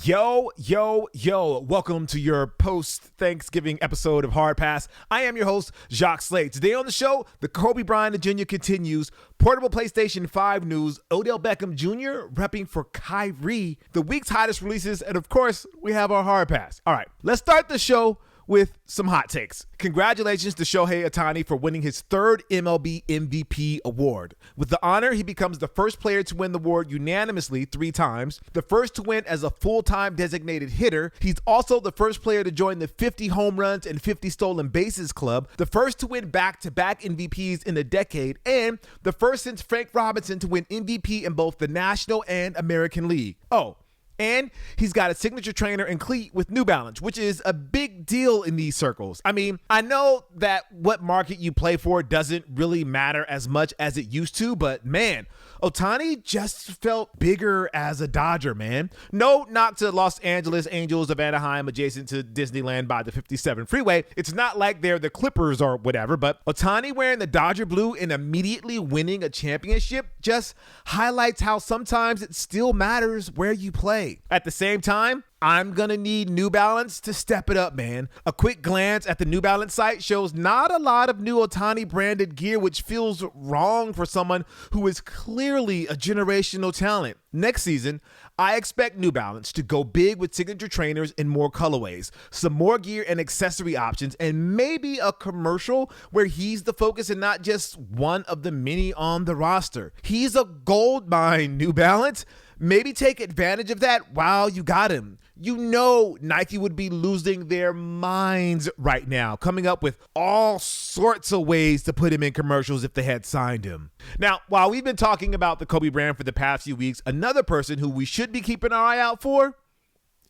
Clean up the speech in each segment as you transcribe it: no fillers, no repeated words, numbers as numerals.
Yo, welcome to your post-Thanksgiving episode of Hard Pass. I am your host, Jacques Slade. Today on the show, the Kobe Bryant Jr. continues, portable PlayStation 5 news, Odell Beckham Jr. repping for Kyrie, the week's hottest releases, and of course, we have our Hard Pass. All right, let's start the show with some hot takes. Congratulations to Shohei Otani for winning his third MLB MVP award. With the honor, he becomes the first player to win the award unanimously 3 times, the first to win as a full-time designated hitter. He's also the first player to join the 50 home runs and 50 stolen bases club, the first to win back-to-back MVPs in a decade, and the first since Frank Robinson to win MVP in both the National and American League. Oh, and he's got a signature trainer and cleat with New Balance, which is a big deal in these circles. I mean, I know that what market you play for doesn't really matter as much as it used to, but man, Otani just felt bigger as a Dodger, man. No knock to Los Angeles Angels of Anaheim adjacent to Disneyland by the 57 freeway. It's not like they're the Clippers or whatever, but Otani wearing the Dodger blue and immediately winning a championship just highlights how sometimes it still matters where you play. At the same time, I'm going to need New Balance to step it up, man. A quick glance at the New Balance site shows not a lot of new Otani branded gear, which feels wrong for someone who is clearly a generational talent. Next season, I expect New Balance to go big with signature trainers in more colorways, some more gear and accessory options, and maybe a commercial where he's the focus and not just one of the many on the roster. He's a gold mine, New Balance. Maybe take advantage of that while you got him. You know Nike would be losing their minds right now, coming up with all sorts of ways to put him in commercials if they had signed him. Now, while we've been talking about the Kobe brand for the past few weeks, another person who we should be keeping our eye out for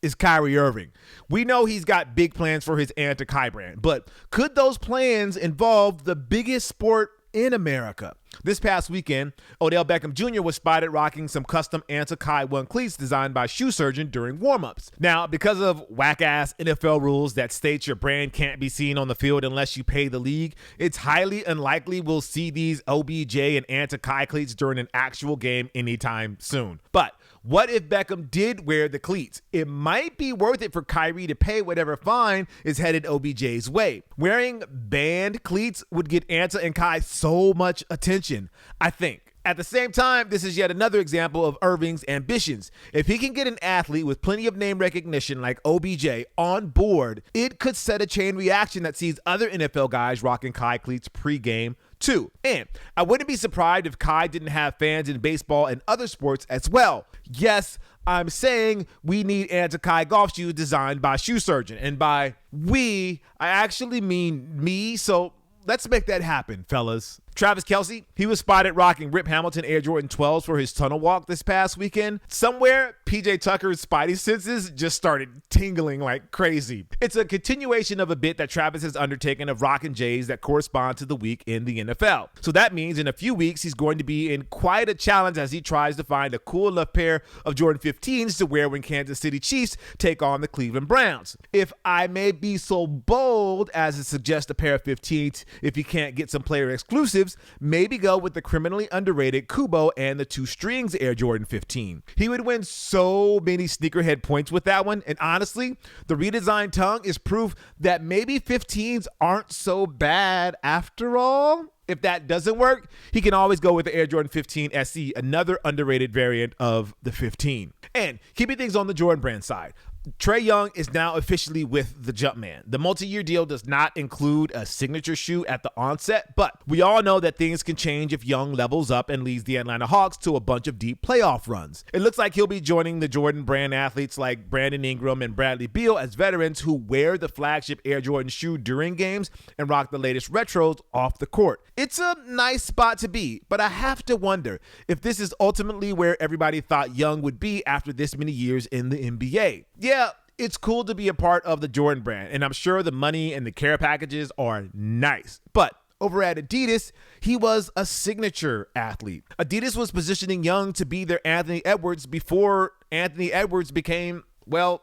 is Kyrie Irving. We know he's got big plans for his Anta Kai brand, but could those plans involve the biggest sport in America? This past weekend, Odell Beckham Jr. was spotted rocking some custom Anta Kai 1 cleats designed by Shoe Surgeon during warmups. Now, because of whack-ass NFL rules that state your brand can't be seen on the field unless you pay the league, it's highly unlikely we'll see these OBJ and Anta Kai cleats during an actual game anytime soon. But what if Beckham did wear the cleats? It might be worth it for Kyrie to pay whatever fine is headed OBJ's way. Wearing band cleats would get Anta and Kai so much attention, I think. At the same time, this is yet another example of Irving's ambitions. If he can get an athlete with plenty of name recognition like OBJ on board, it could set a chain reaction that sees other NFL guys rocking Kai cleats pre-game too. And I wouldn't be surprised if Kai didn't have fans in baseball and other sports as well. Yes, I'm saying we need Anta Kai golf shoes designed by Shoe Surgeon. And by we, I actually mean me, so let's make that happen, fellas. Travis Kelce, he was spotted rocking Rip Hamilton Air Jordan 12s for his tunnel walk this past weekend. Somewhere, PJ Tucker's spidey senses just started tingling like crazy. It's a continuation of a bit that Travis has undertaken of rocking J's that correspond to the week in the NFL. So that means in a few weeks, he's going to be in quite a challenge as he tries to find a cool enough pair of Jordan 15s to wear when Kansas City Chiefs take on the Cleveland Browns. If I may be so bold as to suggest a pair of 15s if he can't get some player exclusives, maybe go with the criminally underrated Kubo and the 2 strings Air Jordan 15. He would win so many sneakerhead points with that one, and honestly, the redesigned tongue is proof that maybe 15s aren't so bad after all. If that doesn't work, he can always go with the Air Jordan 15 SE, another underrated variant of the 15. And keeping things on the Jordan brand side, Trae Young is now officially with the Jumpman. The multi-year deal does not include a signature shoe at the onset, but we all know that things can change if Young levels up and leads the Atlanta Hawks to a bunch of deep playoff runs. It looks like he'll be joining the Jordan brand athletes like Brandon Ingram and Bradley Beal as veterans who wear the flagship Air Jordan shoe during games and rock the latest retros off the court. It's a nice spot to be, but I have to wonder if this is ultimately where everybody thought Young would be after this many years in the NBA. Yeah, it's cool to be a part of the Jordan brand, and I'm sure the money and the care packages are nice. But over at Adidas, he was a signature athlete. Adidas was positioning Young to be their Anthony Edwards before Anthony Edwards became, well,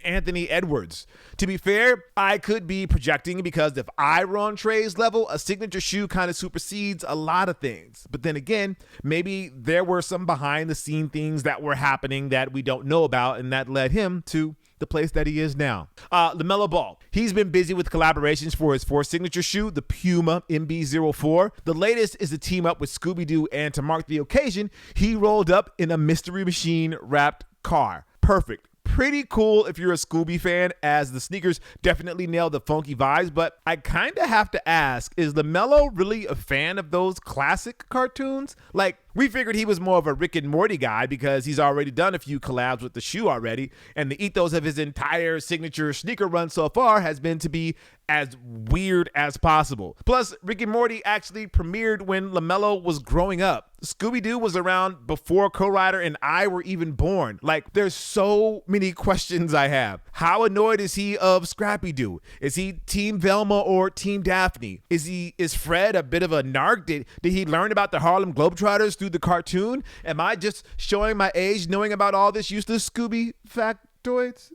Anthony Edwards. To be fair, I could be projecting because if I were on Trae's level, a signature shoe kind of supersedes a lot of things. But then again, maybe there were some behind the scene things that were happening that we don't know about, and that led him to the place that he is now. LaMelo Ball. He's been busy with collaborations for his fourth signature shoe, the Puma MB04. The latest is a team up with Scooby-Doo, and to mark the occasion, he rolled up in a Mystery Machine wrapped car. Perfect. Pretty cool if you're a Scooby fan, as the sneakers definitely nail the funky vibes, but I kind of have to ask, is LaMelo really a fan of those classic cartoons? Like, we figured he was more of a Rick and Morty guy because he's already done a few collabs with the shoe already, and the ethos of his entire signature sneaker run so far has been to be as weird as possible. Plus, Rick and Morty actually premiered when LaMelo was growing up. Scooby-Doo was around before Co-Writer and I were even born. Like, there's so many questions I have. How annoyed is he of Scrappy-Doo? Is he Team Velma or Team Daphne? Is Fred a bit of a narc? Did he learn about the Harlem Globetrotters through the cartoon? Am I just showing my age knowing about all this useless Scooby factoids?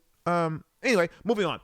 Anyway, moving on.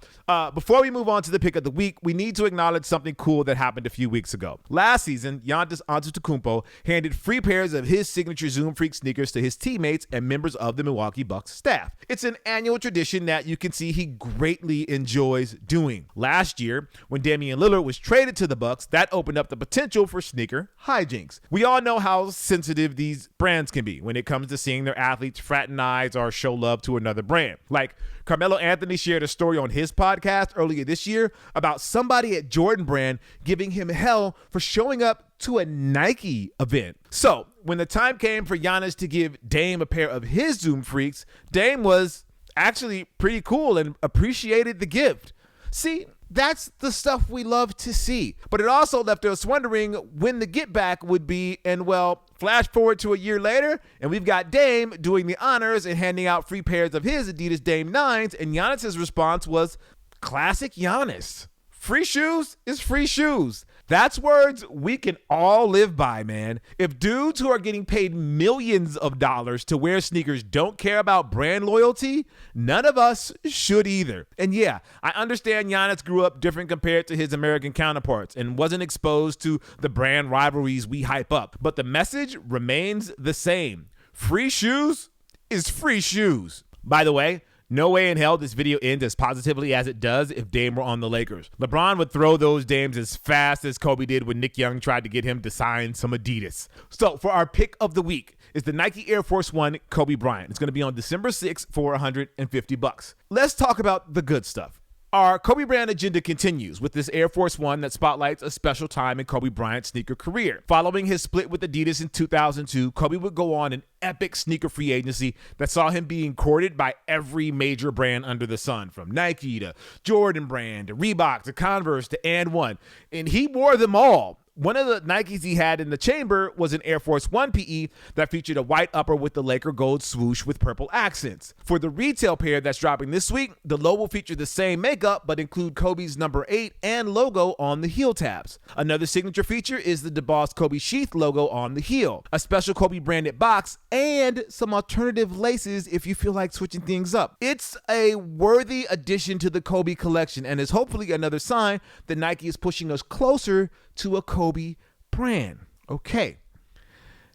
Before we move on to the pick of the week, we need to acknowledge something cool that happened a few weeks ago. Last season, Giannis Antetokounmpo handed free pairs of his signature Zoom Freak sneakers to his teammates and members of the Milwaukee Bucks staff. It's an annual tradition that you can see he greatly enjoys doing. Last year, when Damian Lillard was traded to the Bucks, that opened up the potential for sneaker hijinks. We all know how sensitive these brands can be when it comes to seeing their athletes fraternize or show love to another brand. Like, Carmelo Anthony shared a story on his podcast earlier this year about somebody at Jordan Brand giving him hell for showing up to a Nike event. So when the time came for Giannis to give Dame a pair of his Zoom Freaks, Dame was actually pretty cool and appreciated the gift. See, that's the stuff we love to see. But it also left us wondering when the get back would be, and well, flash forward to a year later, and we've got Dame doing the honors and handing out free pairs of his Adidas Dame 9s, and Giannis's response was classic Giannis. Free shoes is free shoes. That's words we can all live by, man. If dudes who are getting paid millions of dollars to wear sneakers don't care about brand loyalty, none of us should either. And yeah, I understand Giannis grew up different compared to his American counterparts and wasn't exposed to the brand rivalries we hype up. But the message remains the same. Free shoes is free shoes. By the way, no way in hell this video ends as positively as it does if Dame were on the Lakers. LeBron would throw those Dames as fast as Kobe did when Nick Young tried to get him to sign some Adidas. So for our pick of the week is the Nike Air Force One Kobe Bryant. It's going to be on December 6th for $150. Let's talk about the good stuff. Our Kobe Bryant agenda continues with this Air Force One that spotlights a special time in Kobe Bryant's sneaker career. Following his split with Adidas in 2002, Kobe would go on an epic sneaker free agency that saw him being courted by every major brand under the sun, from Nike to Jordan Brand to Reebok to Converse to And One, and he wore them all. One of the Nikes he had in the chamber was an Air Force One PE that featured a white upper with the Laker gold swoosh with purple accents. For the retail pair that's dropping this week, the low will feature the same makeup but include Kobe's number 8 and logo on the heel tabs. Another signature feature is the DeBoss Kobe Sheath logo on the heel, a special Kobe branded box, and some alternative laces if you feel like switching things up. It's a worthy addition to the Kobe collection and is hopefully another sign that Nike is pushing us closer to a Kobe brand. Okay,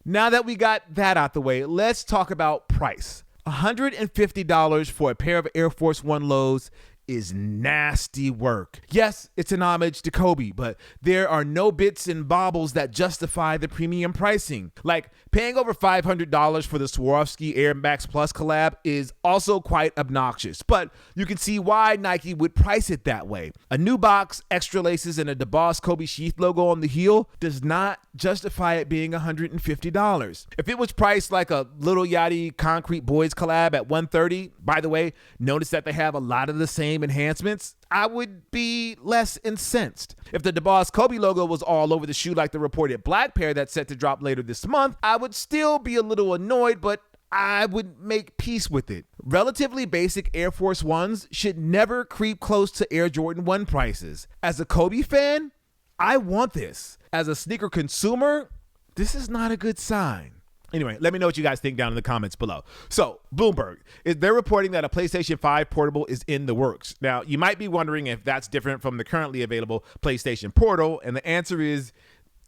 now that we got that out the way, let's talk about price. $150 for a pair of Air Force One lows is nasty work. Yes, it's an homage to Kobe, but there are no bits and baubles that justify the premium pricing. Like, paying over $500 for the Swarovski Air Max Plus collab is also quite obnoxious, but you can see why Nike would price it that way. A new box, extra laces, and a DeBoss Kobe Sheath logo on the heel does not justify it being $150. If it was priced like a Little Yachty Concrete Boys collab at $130, by the way, notice that they have a lot of the same enhancements, I would be less incensed. If the DeBoss Kobe logo was all over the shoe like the reported black pair that's set to drop later this month, I would still be a little annoyed, but I would make peace with it. Relatively basic Air Force Ones should never creep close to Air Jordan 1 prices. As a Kobe fan, I want this. As a sneaker consumer, this is not a good sign. Anyway, let me know what you guys think down in the comments below. So, Bloomberg, they're reporting that a PlayStation 5 Portable is in the works. Now, you might be wondering if that's different from the currently available PlayStation Portal, and the answer is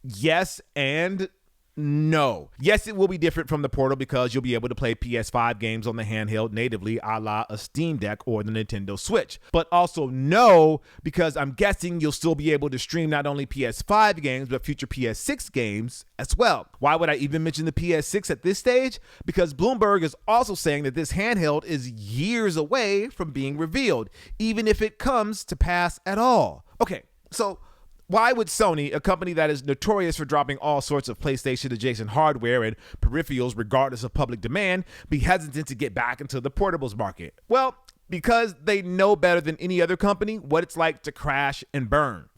yes and no. Yes, it will be different from the Portal because you'll be able to play PS5 games on the handheld natively, a la a Steam Deck or the Nintendo Switch. But also no, because I'm guessing you'll still be able to stream not only PS5 games, but future PS6 games as well. Why would I even mention the PS6 at this stage? Because Bloomberg is also saying that this handheld is years away from being revealed, even if it comes to pass at all. Okay, so why would Sony, a company that is notorious for dropping all sorts of PlayStation-adjacent hardware and peripherals regardless of public demand, be hesitant to get back into the portables market? Well, because they know better than any other company what it's like to crash and burn.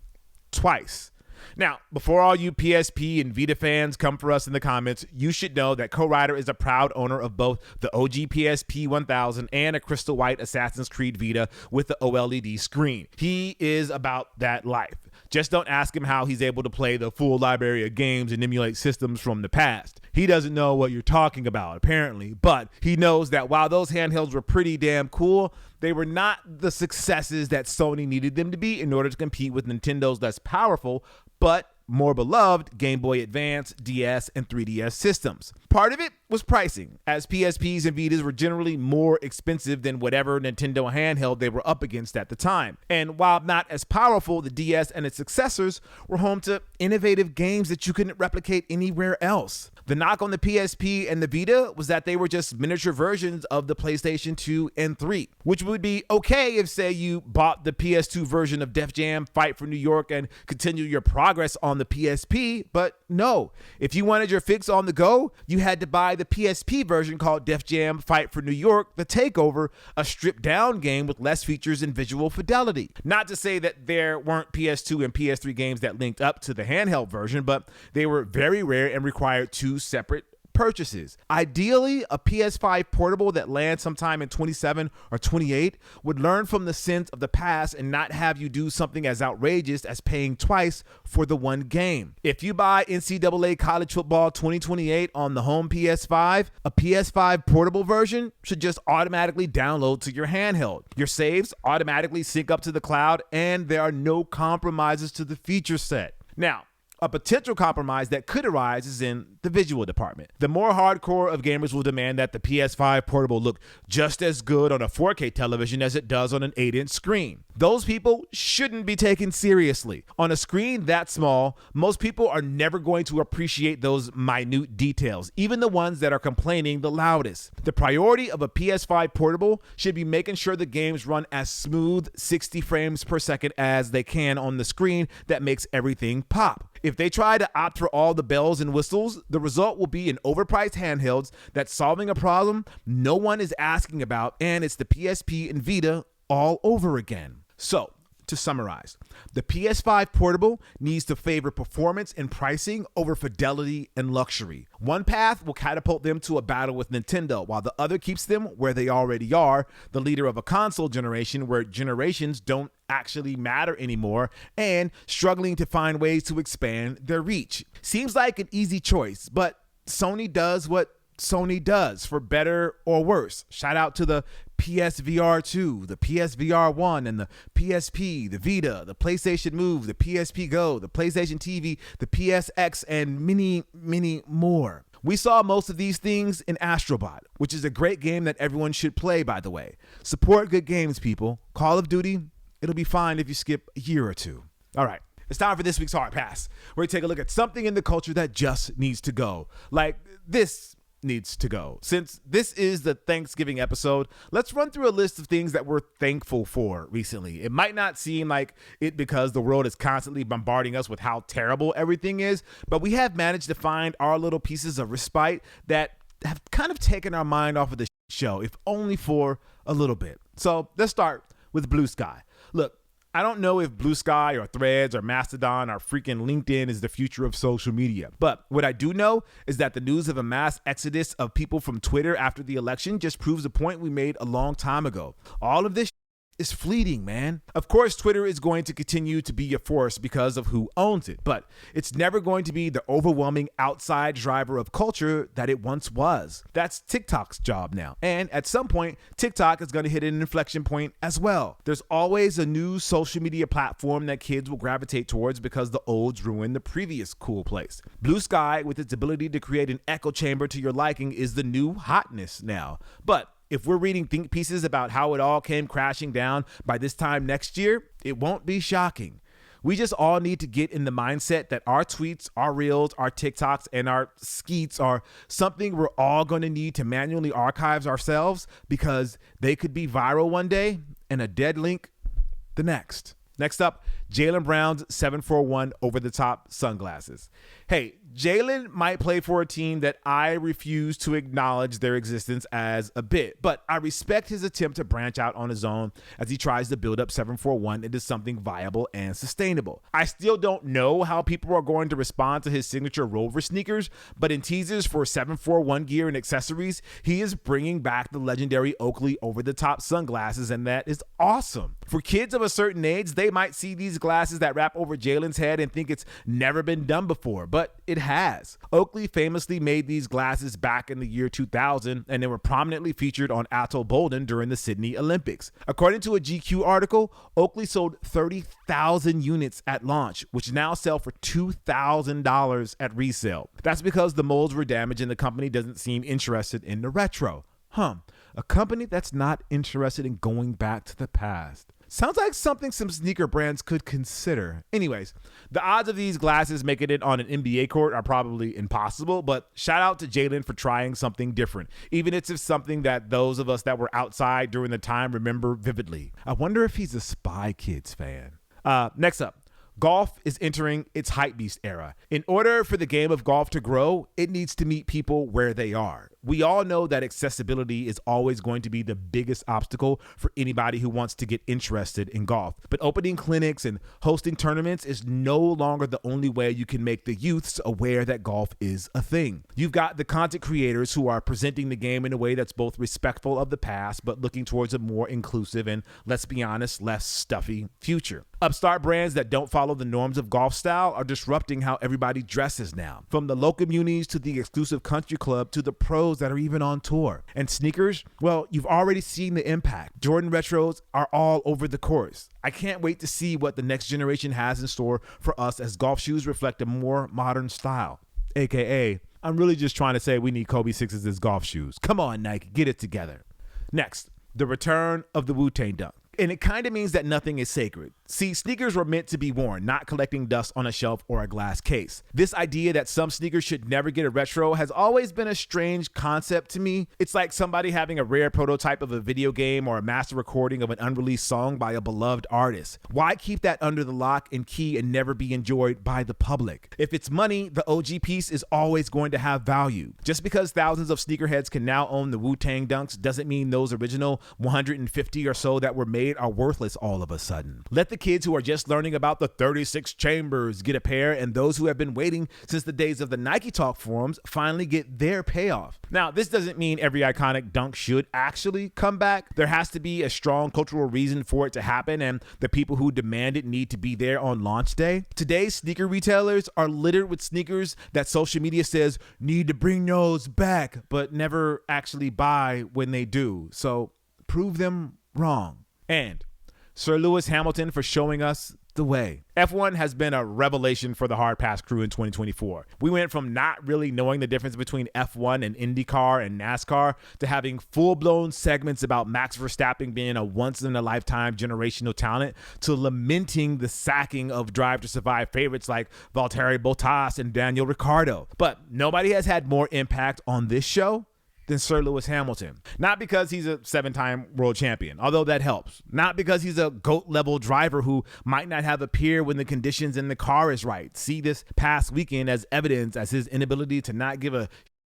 Twice. Now, before all you PSP and Vita fans come for us in the comments, you should know that Co-Writer is a proud owner of both the OG PSP 1000 and a crystal white Assassin's Creed Vita with the OLED screen. He is about that life. Just don't ask him how he's able to play the full library of games and emulate systems from the past. He doesn't know what you're talking about, apparently, but he knows that while those handhelds were pretty damn cool, they were not the successes that Sony needed them to be in order to compete with Nintendo's less powerful, but more beloved Game Boy Advance, DS, and 3DS systems. Part of it was pricing, as PSPs and Vitas were generally more expensive than whatever Nintendo handheld they were up against at the time. And while not as powerful, the DS and its successors were home to innovative games that you couldn't replicate anywhere else. The knock on the PSP and the Vita was that they were just miniature versions of the PlayStation 2 and 3, which would be okay if, say, you bought the PS2 version of Def Jam Fight for New York and continue your progress on the PSP, but no. If you wanted your fix on the go, you had to buy the PSP version called Def Jam Fight for New York, The Takeover, a stripped-down game with less features and visual fidelity. Not to say that there weren't PS2 and PS3 games that linked up to the handheld version, but they were very rare and required two separate purchases. Ideally, a PS5 portable that lands sometime in 27 or 28 would learn from the sins of the past and not have you do something as outrageous as paying twice for the one game. If you buy NCAA College Football 2028 on the home PS5, a PS5 portable version should just automatically download to your handheld. Your saves automatically sync up to the cloud, and there are no compromises to the feature set. Now, a potential compromise that could arise is in the visual department. The more hardcore of gamers will demand that the PS5 portable look just as good on a 4K television as it does on an 8-inch screen. Those people shouldn't be taken seriously. On a screen that small, most people are never going to appreciate those minute details, even the ones that are complaining the loudest. The priority of a PS5 portable should be making sure the games run as smooth 60 frames per second as they can on the screen that makes everything pop. If they try to opt for all the bells and whistles, the result will be an overpriced handhelds that's solving a problem no one is asking about, and it's the PSP and Vita all over again. So, to summarize, the PS5 portable needs to favor performance and pricing over fidelity and luxury. One path will catapult them to a battle with Nintendo, while the other keeps them where they already are, the leader of a console generation where generations don't actually matter anymore, and struggling to find ways to expand their reach. Seems like an easy choice, but Sony does what Sony does, for better or worse. Shout out to the PSVR 2, the PSVR 1, and the PSP, the Vita, the PlayStation Move, the PSP Go, the PlayStation TV, the PSX, and many, many more. We saw most of these things in Astrobot, which is a great game that everyone should play, by the way. Support good games, people. Call of Duty, it'll be fine if you skip a year or two. All right. It's time for this week's Hard Pass, where we take a look at something in the culture that just needs to go. Like this needs to go. Since this is the Thanksgiving episode, let's run through a list of things that we're thankful for recently. It might not seem like it because the world is constantly bombarding us with how terrible everything is, but we have managed to find our little pieces of respite that have kind of taken our mind off of the show, if only for a little bit. So let's start with Blue Sky. Look, I don't know if Blue Sky or Threads or Mastodon or freaking LinkedIn is the future of social media. But what I do know is that the news of a mass exodus of people from Twitter after the election just proves a point we made a long time ago. All of this is fleeting, man. Of course, Twitter is going to continue to be a force because of who owns it, but it's never going to be the overwhelming outside driver of culture that it once was. That's TikTok's job now. And at some point, TikTok is going to hit an inflection point as well. There's always a new social media platform that kids will gravitate towards because the olds ruined the previous cool place. Blue Sky, with its ability to create an echo chamber to your liking, is the new hotness now. But if we're reading think pieces about how it all came crashing down by this time next year, it won't be shocking. We just all need to get in the mindset that our tweets, our reels, our TikToks, and our skeets are something we're all going to need to manually archive ourselves because they could be viral one day and a dead link the next. Next up, Jaylen Brown's 741 over-the-top sunglasses. Hey, Jaylen might play for a team that I refuse to acknowledge their existence as a bit, but I respect his attempt to branch out on his own as he tries to build up 741 into something viable and sustainable. I still don't know how people are going to respond to his signature Rover sneakers, but in teasers for 741 gear and accessories, he is bringing back the legendary Oakley over-the-top sunglasses, and that is awesome. For kids of a certain age, they might see these glasses that wrap over Jaylen's head and think it's never been done before, but it has. Oakley famously made these glasses back in the year 2000, and they were prominently featured on Ato Bolden during the Sydney Olympics. According to a GQ article, Oakley sold 30,000 units at launch, which now sell for $2,000 at resale. That's because the molds were damaged and the company doesn't seem interested in the retro. A company that's not interested in going back to the past. Sounds like something some sneaker brands could consider. Anyways, the odds of these glasses making it on an NBA court are probably impossible, but shout out to Jaylen for trying something different, even if it's something that those of us that were outside during the time remember vividly. I wonder if he's a Spy Kids fan. Next up. Golf is entering its hypebeast era. In order for the game of golf to grow, it needs to meet people where they are. We all know that accessibility is always going to be the biggest obstacle for anybody who wants to get interested in golf. But opening clinics and hosting tournaments is no longer the only way you can make the youths aware that golf is a thing. You've got the content creators who are presenting the game in a way that's both respectful of the past, but looking towards a more inclusive and, let's be honest, less stuffy future. Upstart brands that don't follow the norms of golf style are disrupting how everybody dresses now. From the local munis to the exclusive country club to the pros that are even on tour. And sneakers, well, you've already seen the impact. Jordan retros are all over the course. I can't wait to see what the next generation has in store for us as golf shoes reflect a more modern style. AKA, I'm really just trying to say we need Kobe 6s as golf shoes. Come on, Nike, get it together. Next, the return of the Wu-Tang Dunk. And it kind of means that nothing is sacred. See, sneakers were meant to be worn, not collecting dust on a shelf or a glass case. This idea that some sneakers should never get a retro has always been a strange concept to me. It's like somebody having a rare prototype of a video game or a master recording of an unreleased song by a beloved artist. Why keep that under the lock and key and never be enjoyed by the public? If it's money, the OG piece is always going to have value. Just because thousands of sneakerheads can now own the Wu-Tang Dunks doesn't mean those original 150 or so that were made are worthless all of a sudden. Let the kids who are just learning about the 36 chambers get a pair, and those who have been waiting since the days of the Nike Talk forums finally get their payoff. Now, this doesn't mean every iconic dunk should actually come back. There has to be a strong cultural reason for it to happen, and the people who demand it need to be there on launch day. Today's sneaker retailers are littered with sneakers that social media says need to bring those back, but never actually buy when they do. So prove them wrong. And Sir Lewis Hamilton for showing us the way. F1 has been a revelation for the Hard Pass crew in 2024. We went from not really knowing the difference between F1 and IndyCar and NASCAR to having full-blown segments about Max Verstappen being a once-in-a-lifetime generational talent to lamenting the sacking of Drive to Survive favorites like Valtteri Bottas and Daniel Ricciardo. But nobody has had more impact on this show than Sir Lewis Hamilton. Not because he's a 7-time world champion, although that helps. Not because he's a GOAT-level driver who might not have a peer when the conditions in the car is right. See this past weekend as evidence as his inability to not give a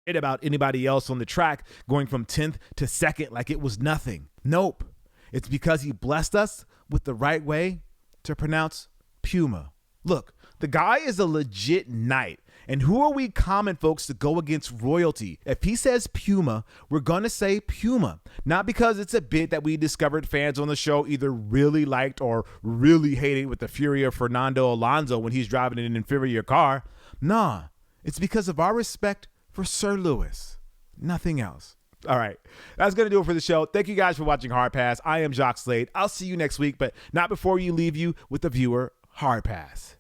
shit about anybody else on the track, going from 10th to 2nd like it was nothing. Nope. It's because he blessed us with the right way to pronounce Puma. Look, The guy is a legit knight. And who are we common folks to go against royalty? If he says Puma, we're going to say Puma. Not because it's a bit that we discovered fans on the show either really liked or really hated with the fury of Fernando Alonso when he's driving an inferior car. Nah, it's because of our respect for Sir Lewis. Nothing else. All right, that's going to do it for the show. Thank you guys for watching Hard Pass. I am Jacques Slade. I'll see you next week, but not before you leave you with the viewer Hard Pass.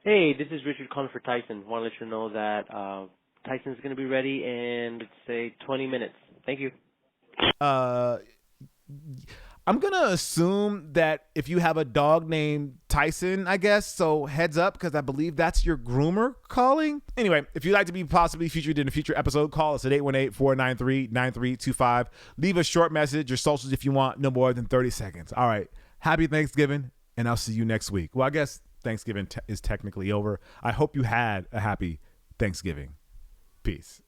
Hey, this is Richard calling for Tyson. Want to let you know that Tyson's going to be ready in, let's say, 20 minutes. Thank you. I'm going to assume that if you have a dog named Tyson, I guess, so heads up because I believe that's your groomer calling. Anyway, if you'd like to be possibly featured in a future episode, call us at 818-493-9325. Leave a short message or socials if you want, no more than 30 seconds. All right, happy Thanksgiving, and I'll see you next week. Well, I guess Thanksgiving is technically over. I hope you had a happy Thanksgiving. Peace.